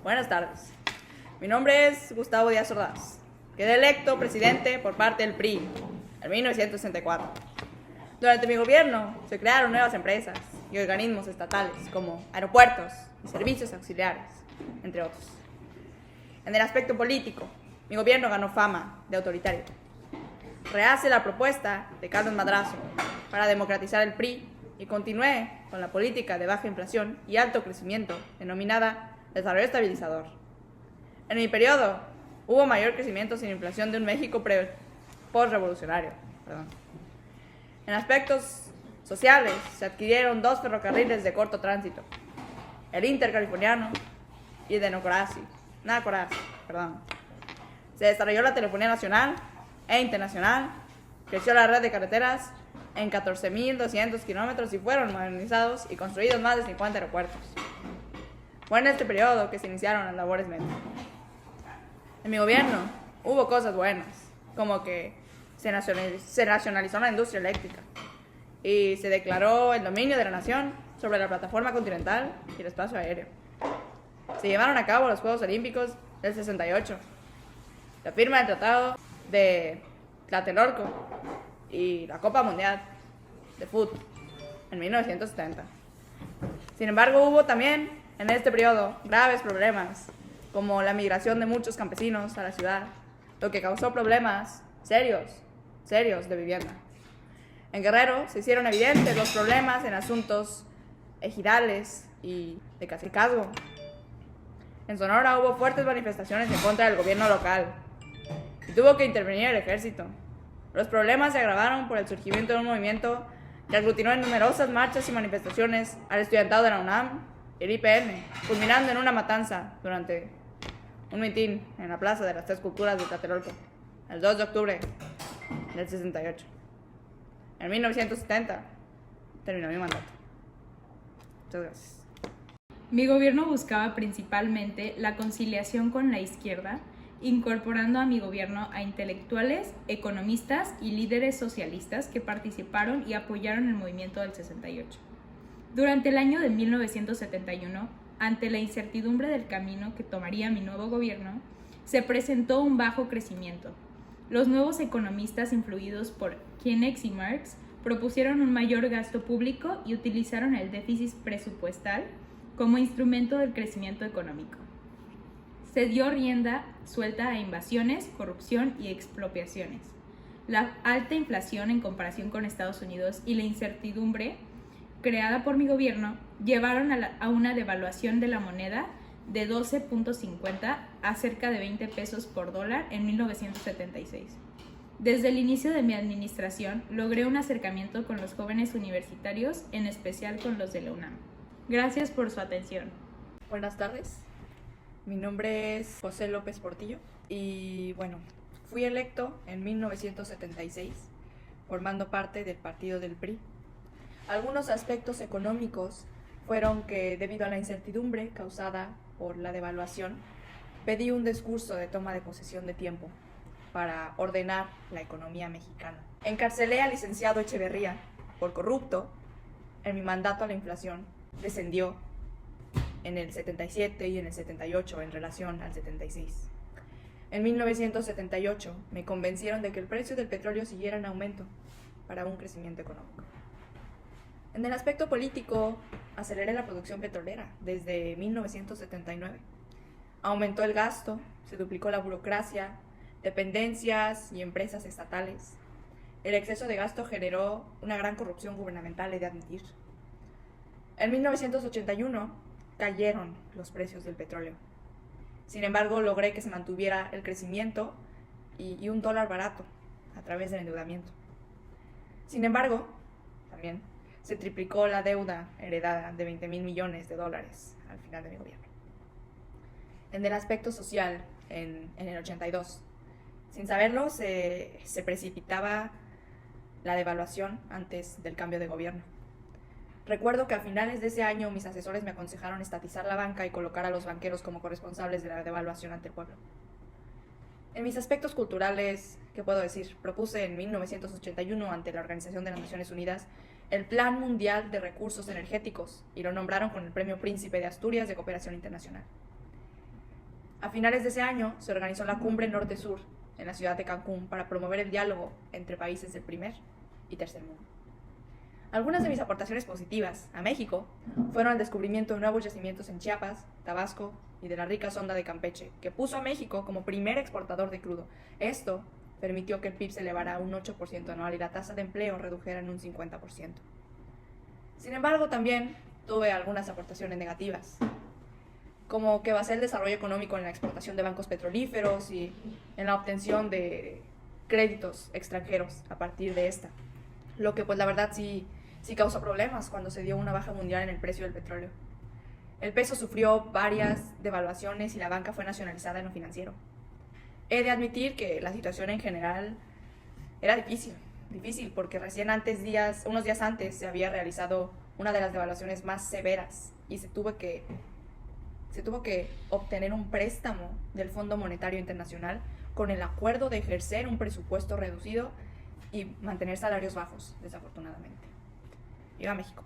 Buenas tardes. Mi nombre es Gustavo Díaz Ordaz. Quedé electo presidente por parte del PRI en 1964. Durante mi gobierno se crearon nuevas empresas y organismos estatales como aeropuertos y servicios auxiliares, entre otros. En el aspecto político, mi gobierno ganó fama de autoritario. Rehace la propuesta de Carlos Madrazo para democratizar el PRI y continué con la política de baja inflación y alto crecimiento denominada desarrollo estabilizador. En mi periodo hubo mayor crecimiento sin inflación de un México post-revolucionario. En aspectos sociales se adquirieron 2 ferrocarriles de corto tránsito, el Intercaliforniano y el de Nacoraz. Se desarrolló la telefonía nacional e internacional, creció la red de carreteras en 14.200 kilómetros y fueron modernizados y construidos más de 50 aeropuertos. Fue en este periodo que se iniciaron las labores médicas. En mi gobierno hubo cosas buenas, como que se nacionalizó la industria eléctrica y se declaró el dominio de la nación sobre la plataforma continental y el espacio aéreo. Se llevaron a cabo los Juegos Olímpicos del 68, la firma del Tratado de Tlatelolco y la Copa Mundial de Fútbol en 1970. Sin embargo, hubo también en este periodo graves problemas, como la migración de muchos campesinos a la ciudad, lo que causó problemas serios de vivienda. En Guerrero se hicieron evidentes los problemas en asuntos ejidales y de cacicazgo. En Sonora hubo fuertes manifestaciones en contra del gobierno local y tuvo que intervenir el ejército. Los problemas se agravaron por el surgimiento de un movimiento que aglutinó en numerosas marchas y manifestaciones al estudiantado de la UNAM y el IPN, culminando en una matanza durante un mitin en la Plaza de las Tres Culturas de Tlatelolco, el 2 de octubre del 68. En 1970 terminó mi mandato. Muchas gracias. Mi gobierno buscaba principalmente la conciliación con la izquierda, incorporando a mi gobierno a intelectuales, economistas y líderes socialistas que participaron y apoyaron el movimiento del 68. Durante el año de 1971, ante la incertidumbre del camino que tomaría mi nuevo gobierno, se presentó un bajo crecimiento. Los nuevos economistas influidos por Keynes y Marx propusieron un mayor gasto público y utilizaron el déficit presupuestal como instrumento del crecimiento económico. Se dio rienda suelta a invasiones, corrupción y expropiaciones. La alta inflación en comparación con Estados Unidos y la incertidumbre creada por mi gobierno llevaron a una devaluación de la moneda de 12.50 a cerca de 20 pesos por dólar en 1976. Desde el inicio de mi administración logré un acercamiento con los jóvenes universitarios, en especial con los de la UNAM. Gracias por su atención. Buenas tardes. Mi nombre es José López Portillo y fui electo en 1976 formando parte del partido del PRI. Algunos aspectos económicos fueron que, debido a la incertidumbre causada por la devaluación, pedí un discurso de toma de posesión de tiempo para ordenar la economía mexicana. Encarcelé al licenciado Echeverría por corrupto. En mi mandato la inflación descendió en el 77 y en el 78 en relación al 76. En 1978 me convencieron de que el precio del petróleo siguiera en aumento para un crecimiento económico. En el aspecto político, aceleré la producción petrolera desde 1979. Aumentó el gasto, se duplicó la burocracia, dependencias y empresas estatales. El exceso de gasto generó una gran corrupción gubernamental, he de admitir. En 1981 cayeron los precios del petróleo. Sin embargo, logré que se mantuviera el crecimiento y un dólar barato a través del endeudamiento. Sin embargo, también se triplicó la deuda heredada de 20,000 millones de dólares al final de mi gobierno. En el aspecto social, en el 82, sin saberlo, se precipitaba la devaluación antes del cambio de gobierno. Recuerdo que a finales de ese año mis asesores me aconsejaron estatizar la banca y colocar a los banqueros como corresponsables de la devaluación ante el pueblo. En mis aspectos culturales, ¿qué puedo decir? Propuse en 1981 ante la Organización de las Naciones Unidas el Plan Mundial de Recursos Energéticos y lo nombraron con el Premio Príncipe de Asturias de Cooperación Internacional. A finales de ese año se organizó la Cumbre Norte-Sur en la ciudad de Cancún para promover el diálogo entre países del primer y tercer mundo. Algunas de mis aportaciones positivas a México fueron el descubrimiento de nuevos yacimientos en Chiapas, Tabasco y de la rica sonda de Campeche, que puso a México como primer exportador de crudo. Esto permitió que el PIB se elevara a un 8% anual y la tasa de empleo redujera en un 50%. Sin embargo, también tuve algunas aportaciones negativas, como que basé el desarrollo económico en la exportación de bancos petrolíferos y en la obtención de créditos extranjeros a partir de esta, lo que pues la verdad sí causó problemas cuando se dio una baja mundial en el precio del petróleo. El peso sufrió varias devaluaciones y la banca fue nacionalizada en lo financiero. He de admitir que la situación en general era difícil porque recién unos días antes se había realizado una de las devaluaciones más severas y se tuvo que obtener un préstamo del Fondo Monetario Internacional con el acuerdo de ejercer un presupuesto reducido y mantener salarios bajos, desafortunadamente. Viva México.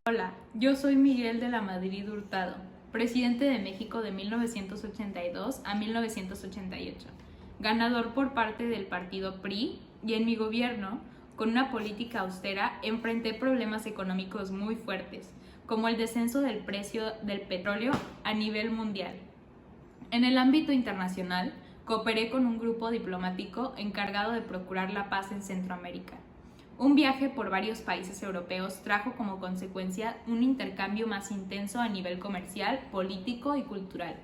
Hola, yo soy Miguel de la Madrid Hurtado, presidente de México de 1982 a 1988, ganador por parte del partido PRI, y en mi gobierno, con una política austera, enfrenté problemas económicos muy fuertes, como el descenso del precio del petróleo a nivel mundial. En el ámbito internacional, cooperé con un grupo diplomático encargado de procurar la paz en Centroamérica. Un viaje por varios países europeos trajo como consecuencia un intercambio más intenso a nivel comercial, político y cultural.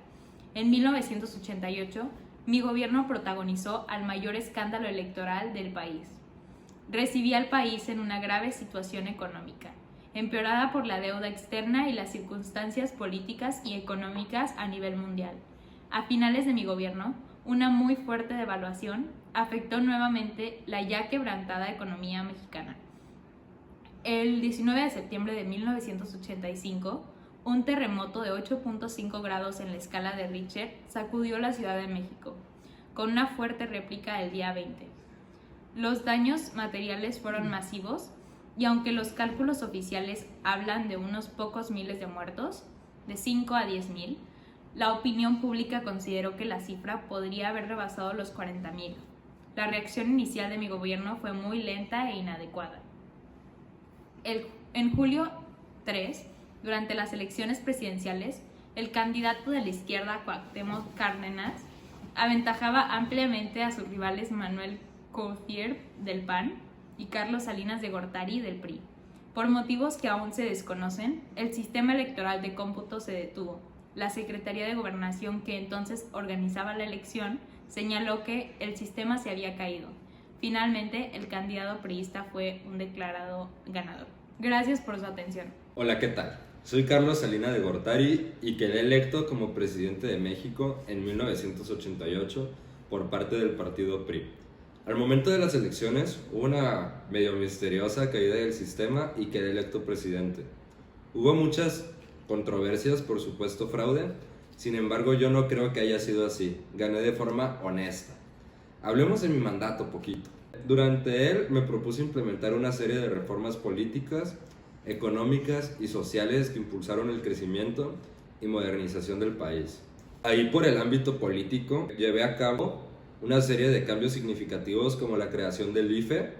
En 1988, mi gobierno protagonizó al mayor escándalo electoral del país. Recibí al país en una grave situación económica, empeorada por la deuda externa y las circunstancias políticas y económicas a nivel mundial. A finales de mi gobierno, una muy fuerte devaluación afectó nuevamente la ya quebrantada economía mexicana. El 19 de septiembre de 1985, un terremoto de 8.5 grados en la escala de Richter sacudió la Ciudad de México, con una fuerte réplica el día 20. Los daños materiales fueron masivos y aunque los cálculos oficiales hablan de unos pocos miles de muertos, de 5 a 10,000, la opinión pública consideró que la cifra podría haber rebasado los 40,000. La reacción inicial de mi gobierno fue muy lenta e inadecuada. En julio 3, durante las elecciones presidenciales, el candidato de la izquierda, Cuauhtémoc Cárdenas, aventajaba ampliamente a sus rivales Manuel Couthier del PAN y Carlos Salinas de Gortari del PRI. Por motivos que aún se desconocen, el sistema electoral de cómputo se detuvo. La Secretaría de Gobernación, que entonces organizaba la elección, señaló que el sistema se había caído. Finalmente, el candidato priista fue un declarado ganador. Gracias por su atención. Hola, ¿qué tal? Soy Carlos Salinas de Gortari y quedé electo como presidente de México en 1988 por parte del partido PRI. Al momento de las elecciones hubo una medio misteriosa caída del sistema y quedé electo presidente. Hubo muchas controversias por supuesto fraude, sin embargo yo no creo que haya sido así, gané de forma honesta. Hablemos de mi mandato poquito. Durante él me propuse implementar una serie de reformas políticas, económicas y sociales que impulsaron el crecimiento y modernización del país. Ahí por el ámbito político llevé a cabo una serie de cambios significativos como la creación del IFE,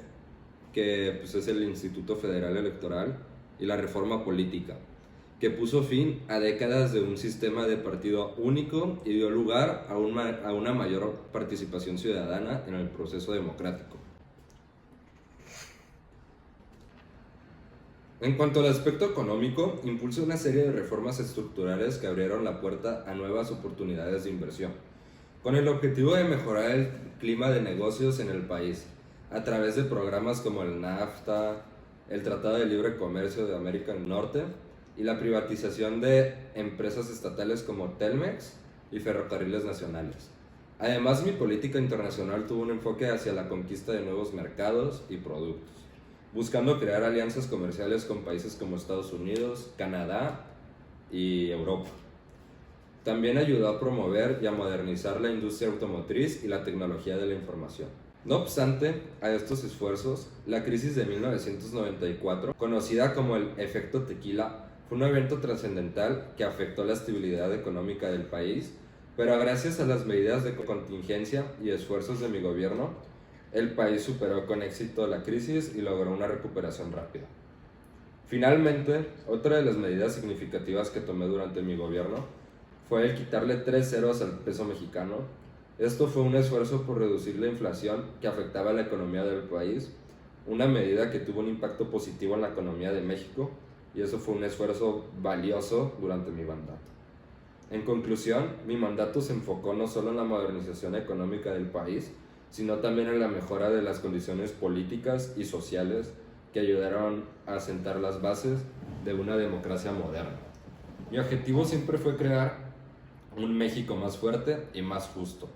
que pues, es el Instituto Federal Electoral, y la reforma política, que puso fin a décadas de un sistema de partido único y dio lugar a una mayor participación ciudadana en el proceso democrático. En cuanto al aspecto económico, impulsó una serie de reformas estructurales que abrieron la puerta a nuevas oportunidades de inversión, con el objetivo de mejorar el clima de negocios en el país, a través de programas como el NAFTA, el Tratado de Libre Comercio de América del Norte, y la privatización de empresas estatales como Telmex y Ferrocarriles Nacionales. Además, mi política internacional tuvo un enfoque hacia la conquista de nuevos mercados y productos, buscando crear alianzas comerciales con países como Estados Unidos, Canadá y Europa. También ayudó a promover y a modernizar la industria automotriz y la tecnología de la información. No obstante a estos esfuerzos, la crisis de 1994, conocida como el efecto tequila, fue un evento trascendental que afectó la estabilidad económica del país, pero gracias a las medidas de contingencia y esfuerzos de mi gobierno, el país superó con éxito la crisis y logró una recuperación rápida. Finalmente, otra de las medidas significativas que tomé durante mi gobierno fue el quitarle 3 ceros al peso mexicano. Esto fue un esfuerzo por reducir la inflación que afectaba a la economía del país, una medida que tuvo un impacto positivo en la economía de México, y eso fue un esfuerzo valioso durante mi mandato. En conclusión, mi mandato se enfocó no solo en la modernización económica del país, sino también en la mejora de las condiciones políticas y sociales que ayudaron a sentar las bases de una democracia moderna. Mi objetivo siempre fue crear un México más fuerte y más justo.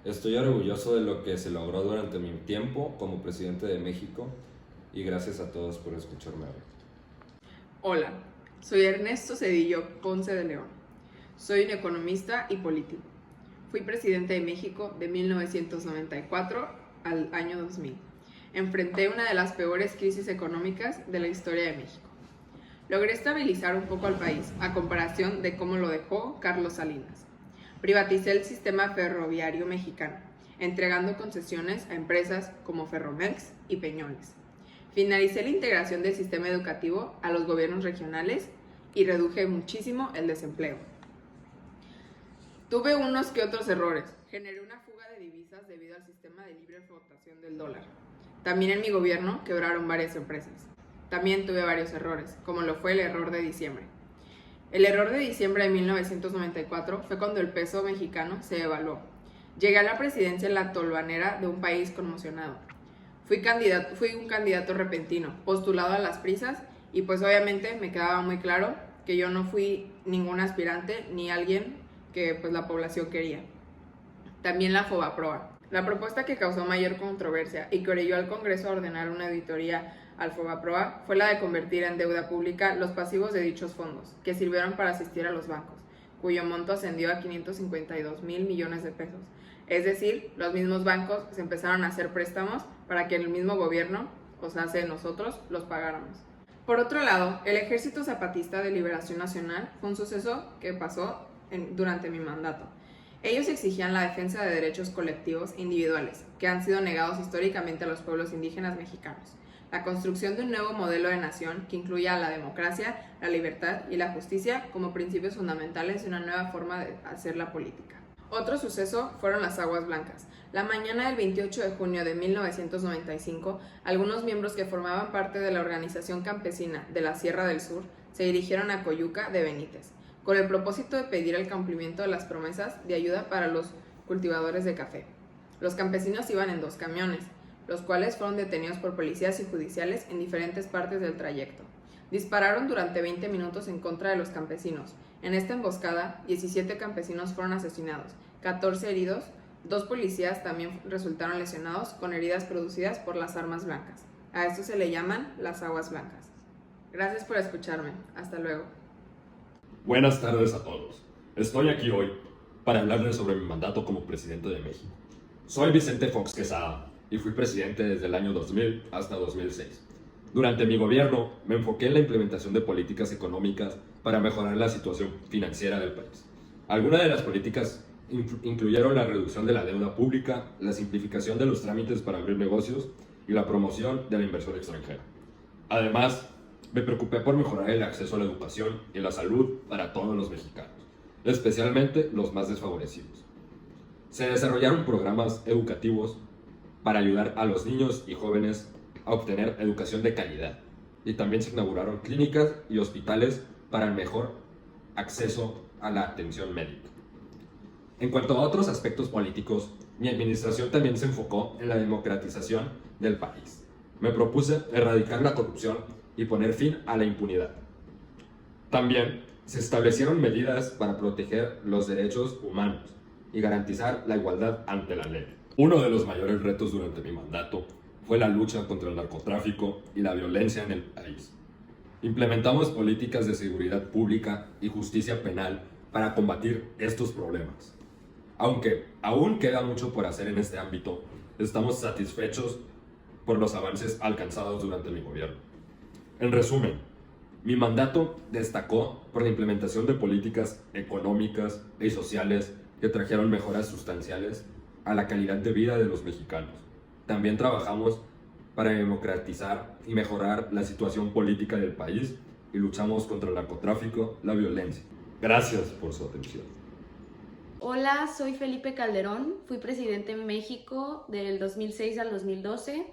Estoy orgulloso de lo que se logró durante mi tiempo como presidente de México y gracias a todos por escucharme hoy. Hola, soy Ernesto Zedillo Ponce de León. Soy un economista y político. Fui presidente de México de 1994 al año 2000. Enfrenté una de las peores crisis económicas de la historia de México. Logré estabilizar un poco al país, a comparación de cómo lo dejó Carlos Salinas. Privaticé el sistema ferroviario mexicano, entregando concesiones a empresas como Ferromex y Peñoles. Finalicé la integración del sistema educativo a los gobiernos regionales y reduje muchísimo el desempleo. Tuve unos que otros errores. Generé una fuga de divisas debido al sistema de libre flotación del dólar. También en mi gobierno quebraron varias empresas. También tuve varios errores, como lo fue el error de diciembre. El error de diciembre de 1994 fue cuando el peso mexicano se devaluó. Llegué a la presidencia en la tolvanera de un país conmocionado. Fui un candidato repentino, postulado a las prisas, y pues obviamente me quedaba muy claro que yo no fui ningún aspirante ni alguien que pues la población quería. También la FOBAPROA. La propuesta que causó mayor controversia y que orilló al Congreso a ordenar una auditoría al FOBAPROA fue la de convertir en deuda pública los pasivos de dichos fondos, que sirvieron para asistir a los bancos, cuyo monto ascendió a 552,000 millones de pesos. Es decir, los mismos bancos se empezaron a hacer préstamos para que el mismo gobierno, o sea, nosotros, los pagáramos. Por otro lado, el Ejército Zapatista de Liberación Nacional fue un suceso que pasó durante mi mandato. Ellos exigían la defensa de derechos colectivos e individuales, que han sido negados históricamente a los pueblos indígenas mexicanos. La construcción de un nuevo modelo de nación que incluya la democracia, la libertad y la justicia como principios fundamentales de una nueva forma de hacer la política. Otro suceso fueron las aguas blancas. La mañana del 28 de junio de 1995, algunos miembros que formaban parte de la organización campesina de la Sierra del Sur se dirigieron a Coyuca de Benítez, con el propósito de pedir el cumplimiento de las promesas de ayuda para los cultivadores de café. Los campesinos iban en 2 camiones, los cuales fueron detenidos por policías y judiciales en diferentes partes del trayecto. Dispararon durante 20 minutos en contra de los campesinos. En esta emboscada, 17 campesinos fueron asesinados, 14 heridos, 2 policías también resultaron lesionados con heridas producidas por las armas blancas. A esto se le llaman las aguas blancas. Gracias por escucharme. Hasta luego. Buenas tardes a todos. Estoy aquí hoy para hablarles sobre mi mandato como presidente de México. Soy Vicente Fox Quesada y fui presidente desde el año 2000 hasta 2006. Durante mi gobierno me enfoqué en la implementación de políticas económicas para mejorar la situación financiera del país. Algunas de las políticas incluyeron la reducción de la deuda pública, la simplificación de los trámites para abrir negocios y la promoción de la inversión extranjera. Además, me preocupé por mejorar el acceso a la educación y la salud para todos los mexicanos, especialmente los más desfavorecidos. Se desarrollaron programas educativos para ayudar a los niños y jóvenes a obtener educación de calidad, y también se inauguraron clínicas y hospitales para el mejor acceso a la atención médica. En cuanto a otros aspectos políticos, mi administración también se enfocó en la democratización del país. Me propuse erradicar la corrupción y poner fin a la impunidad. También se establecieron medidas para proteger los derechos humanos y garantizar la igualdad ante la ley. Uno de los mayores retos durante mi mandato fue la lucha contra el narcotráfico y la violencia en el país. Implementamos políticas de seguridad pública y justicia penal para combatir estos problemas. Aunque aún queda mucho por hacer en este ámbito, estamos satisfechos por los avances alcanzados durante mi gobierno. En resumen, mi mandato destacó por la implementación de políticas económicas y sociales que trajeron mejoras sustanciales a la calidad de vida de los mexicanos. También trabajamos para democratizar y mejorar la situación política del país y luchamos contra el narcotráfico, la violencia. Gracias por su atención. Hola, soy Felipe Calderón, fui presidente en México del 2006 al 2012.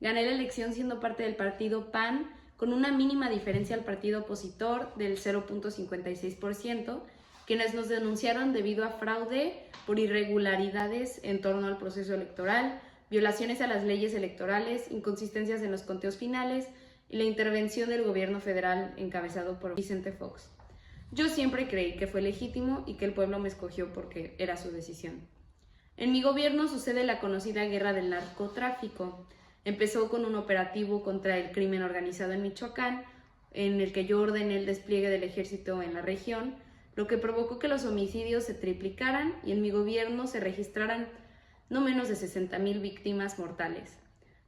Gané la elección siendo parte del partido PAN con una mínima diferencia al partido opositor del 0.56%, quienes nos denunciaron debido a fraude por irregularidades en torno al proceso electoral, violaciones a las leyes electorales, inconsistencias en los conteos finales y la intervención del gobierno federal encabezado por Vicente Fox. Yo siempre creí que fue legítimo y que el pueblo me escogió porque era su decisión. En mi gobierno sucede la conocida guerra del narcotráfico. Empezó con un operativo contra el crimen organizado en Michoacán, en el que yo ordené el despliegue del ejército en la región, lo que provocó que los homicidios se triplicaran y en mi gobierno se registraran no menos de 60,000 víctimas mortales.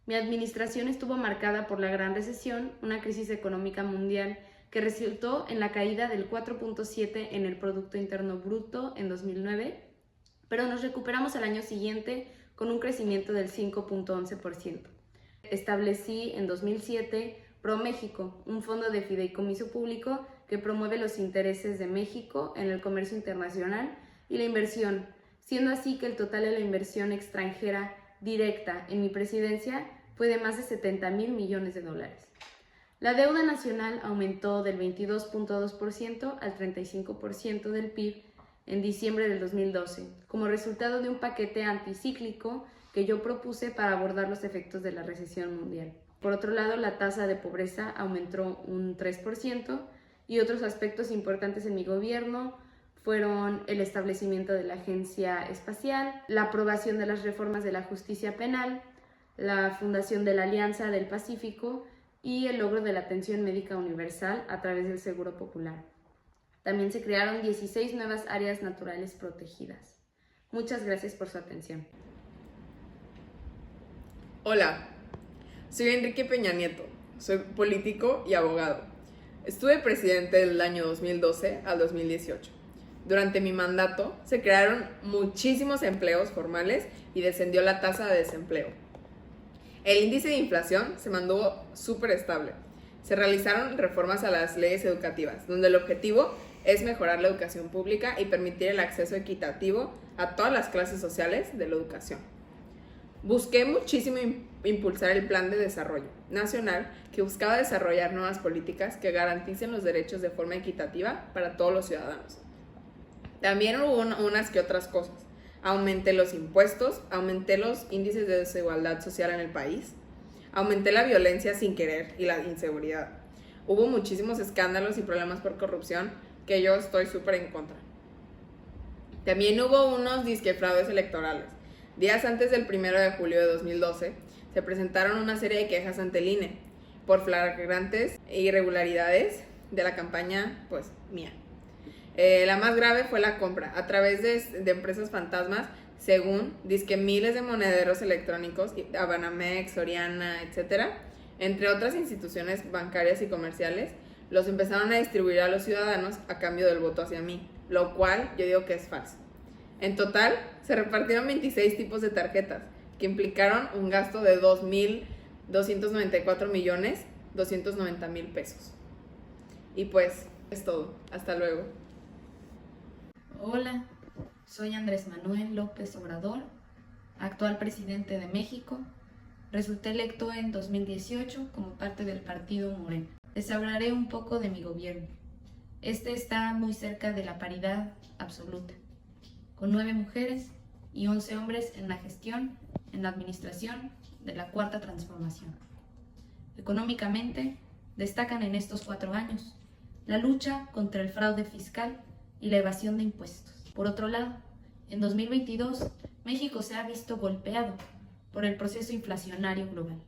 Mi administración estuvo marcada por la Gran Recesión, una crisis económica mundial que resultó en la caída del 4.7% en el Producto Interno Bruto en 2009, pero nos recuperamos al año siguiente con un crecimiento del 5.11%. Establecí en 2007 ProMéxico, un fondo de fideicomiso público que promueve los intereses de México en el comercio internacional y la inversión, siendo así que el total de la inversión extranjera directa en mi presidencia fue de más de 70,000 millones de dólares. La deuda nacional aumentó del 22.2% al 35% del PIB en diciembre del 2012, como resultado de un paquete anticíclico que yo propuse para abordar los efectos de la recesión mundial. Por otro lado, la tasa de pobreza aumentó un 3% y otros aspectos importantes en mi gobierno fueron el establecimiento de la Agencia Espacial, la aprobación de las reformas de la justicia penal, la fundación de la Alianza del Pacífico y el logro de la atención médica universal a través del Seguro Popular. También se crearon 16 nuevas áreas naturales protegidas. Muchas gracias por su atención. Hola, soy Enrique Peña Nieto, soy político y abogado. Estuve presidente del año 2012 al 2018. Durante mi mandato se crearon muchísimos empleos formales y descendió la tasa de desempleo. El índice de inflación se mantuvo súper estable. Se realizaron reformas a las leyes educativas, donde el objetivo es mejorar la educación pública y permitir el acceso equitativo a todas las clases sociales de la educación. Busqué muchísimo impulsar el Plan de Desarrollo Nacional que buscaba desarrollar nuevas políticas que garanticen los derechos de forma equitativa para todos los ciudadanos. También hubo unas que otras cosas. Aumenté los impuestos, aumenté los índices de desigualdad social en el país, aumenté la violencia sin querer y la inseguridad. Hubo muchísimos escándalos y problemas por corrupción que yo estoy súper en contra. También hubo unos disque fraudes electorales. Días antes del 1 de julio de 2012, se presentaron una serie de quejas ante el INE por flagrantes irregularidades de la campaña, mía. La más grave fue la compra a través de empresas fantasmas, según dizque miles de monederos electrónicos, Banamex, Soriana, etc., entre otras instituciones bancarias y comerciales, los empezaron a distribuir a los ciudadanos a cambio del voto hacia mí, lo cual yo digo que es falso. En total, se repartieron 26 tipos de tarjetas, que implicaron un gasto de 2,294,290,000 pesos. Y pues, es todo. Hasta luego. Hola, soy Andrés Manuel López Obrador, actual presidente de México. Resulté electo en 2018 como parte del partido Morena. Les hablaré un poco de mi gobierno. Este está muy cerca de la paridad absoluta, con 9 mujeres y 11 hombres en la gestión, en la administración de la Cuarta Transformación. Económicamente, destacan en estos 4 años la lucha contra el fraude fiscal y la evasión de impuestos. Por otro lado, en 2022, México se ha visto golpeado por el proceso inflacionario global.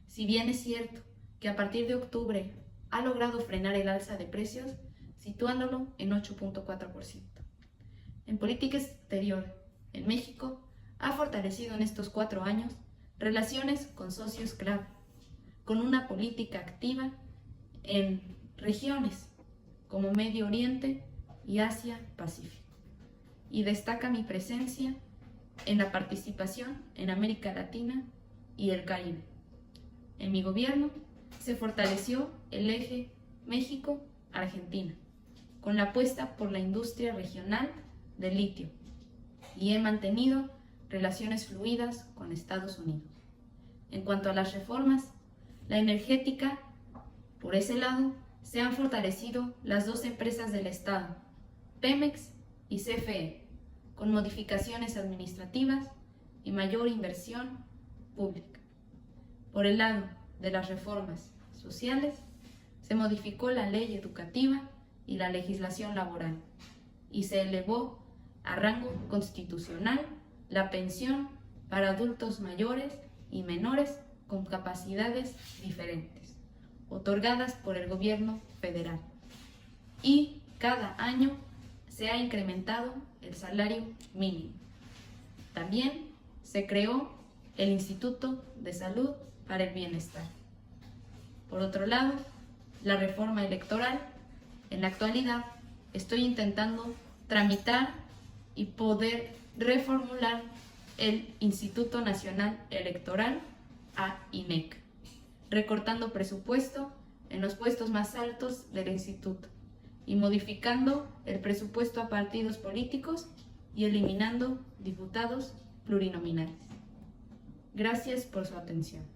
Si bien es cierto que a partir de octubre ha logrado frenar el alza de precios, situándolo en 8.4%. En política exterior, en México, ha fortalecido en estos 4 años relaciones con socios clave, con una política activa en regiones como Medio Oriente y Asia-Pacífico. y destaca mi presencia en la participación en América Latina y el Caribe. En mi gobierno se fortaleció el eje México-Argentina, con la apuesta por la industria regional del litio, y he mantenido relaciones fluidas con Estados Unidos. En cuanto a las reformas, la energética, por ese lado, se han fortalecido las dos empresas del Estado, Pemex y CFE, con modificaciones administrativas y mayor inversión pública. Por el lado de las reformas sociales, se modificó la ley educativa y la legislación laboral, y se elevó a rango constitucional la pensión para adultos mayores y menores con capacidades diferentes, otorgadas por el gobierno federal. Y cada año se ha incrementado el salario mínimo. También se creó el Instituto de Salud para el Bienestar. Por otro lado, la reforma electoral. En la actualidad estoy intentando tramitar y poder reformular el Instituto Nacional Electoral a INEC, recortando presupuesto en los puestos más altos del instituto y modificando el presupuesto a partidos políticos y eliminando diputados plurinominales. Gracias por su atención.